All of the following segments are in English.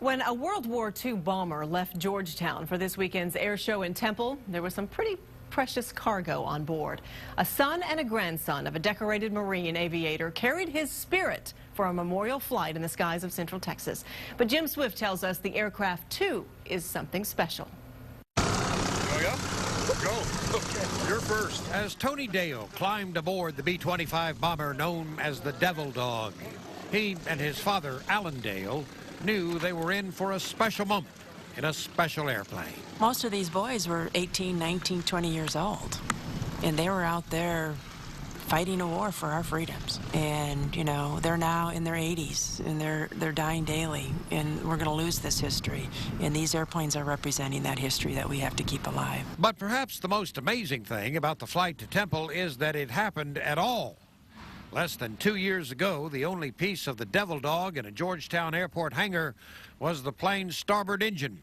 When a World War II bomber left Georgetown for this weekend's air show in Temple, there was some pretty precious cargo on board. A son and a grandson of a decorated Marine aviator carried his spirit for a memorial flight in the skies of Central Texas. But Jim Swift tells us the aircraft, too, is something special. Go. You're first. As Tony Dale climbed aboard the B-25 bomber known as the Devil Dog, he and his father, Alan Dale, knew they were in for a special moment in a special airplane. Most of these boys were 18, 19, 20 years old, and they were out there fighting a war for our freedoms. And, you know, they're now in their 80s, and they're dying daily, and we're going to lose this history. And these airplanes are representing that history that we have to keep alive. But perhaps the most amazing thing about the flight to Temple is that it happened at all. Less than 2 years ago, the only piece of the Devil Dog in a Georgetown airport hangar was the plane's starboard engine.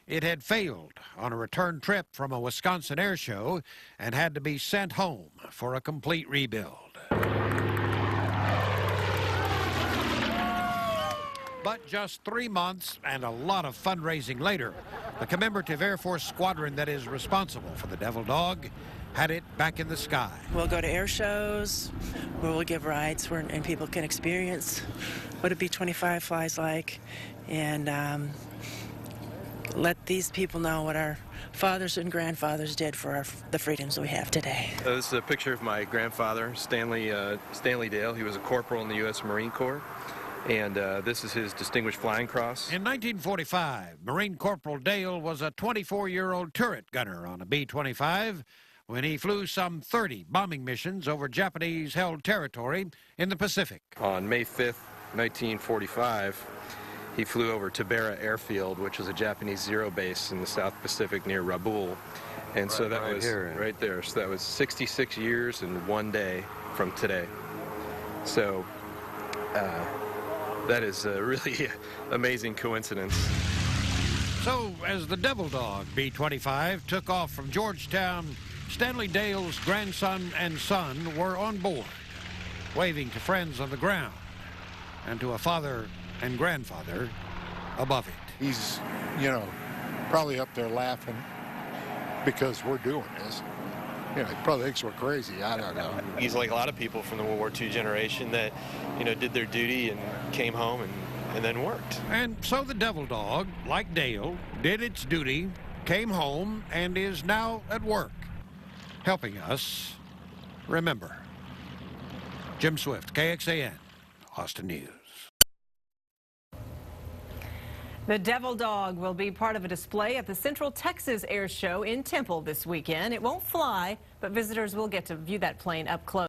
It had failed on a return trip from a Wisconsin air show and had to be sent home for a complete rebuild. But just 3 months and a lot of fundraising later, the commemorative Air Force squadron that is responsible for the Devil Dog had it back in the sky. We'll go to air shows where we'll give rides and people can experience what a B-25 flies like, and let these people know what our fathers and grandfathers did for the freedoms we have today. This is a picture of my grandfather, Stanley Dale. He was a corporal in the U.S. Marine Corps, and this is his Distinguished Flying Cross. In 1945, Marine Corporal Dale was a 24-year-old turret gunner on a B-25 when he flew some 30 bombing missions over Japanese-held territory in the Pacific. On May 5th, 1945, he flew over Tabera Airfield, which was a Japanese zero base in the South Pacific near Rabaul. And so that was right there. So that was 66 years and 1 day from today. So that is a really amazing coincidence. So as the Devil Dog B-25 took off from Georgetown, Stanley Dale's grandson and son were on board, waving to friends on the ground and to a father and grandfather above it. He's, you know, probably up there laughing because we're doing this. You know, he probably thinks we're crazy. I don't know. He's like a lot of people from the World War II generation that, you know, did their duty and came home and then worked. And so the Devil Dog, like Dale, did its duty, came home, and is now at work, helping us remember. Jim Swift, KXAN, Austin News. The Devil Dog will be part of a display at the Central Texas Air Show in Temple this weekend. It won't fly, but visitors will get to view that plane up close.